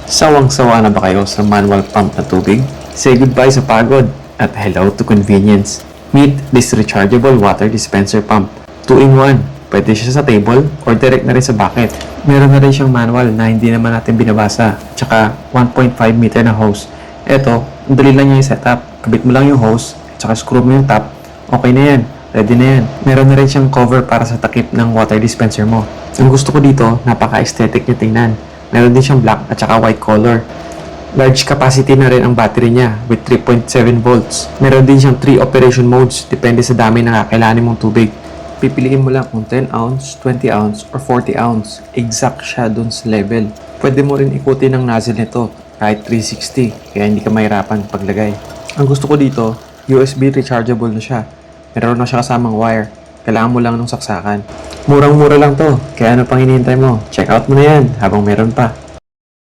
Sawang-sawa na ba kayo sa manual pump na tubig? Say goodbye sa pagod at hello to convenience. Meet this rechargeable water dispenser pump. 2-in-1. Pwede siya sa table or direct na rin sa bucket. Meron na rin siyang manual na hindi naman natin binabasa. Tsaka 1.5 meter na hose. Eto, dali lang niya yung setup. Kabit mo lang yung hose, tsaka screw mo yung top. Okay na yan. Ready na yan. Meron na rin siyang cover para sa takip ng water dispenser mo. Ang gusto ko dito, napaka-aesthetic niya tingnan. Meron din siyang black at saka white color. Large capacity na rin ang battery niya with 3.7 volts. Meron din siyang 3 operation modes depende sa dami ng kakailangan mong tubig. Pipiliin mo lang kung 10 ounce, 20 ounce, or 40 ounce. Exact siya dun sa level. Pwede mo rin ikutin ang nozzle nito kahit 360 kaya hindi ka mahirapan paglagay. Ang gusto ko dito, USB rechargeable na siya. Meron na siya kasamang wire. Kailangan mo lang ng saksakan. Murang-mura lang to, kaya ano pang hinihintay mo? Check out mo na yan habang meron pa.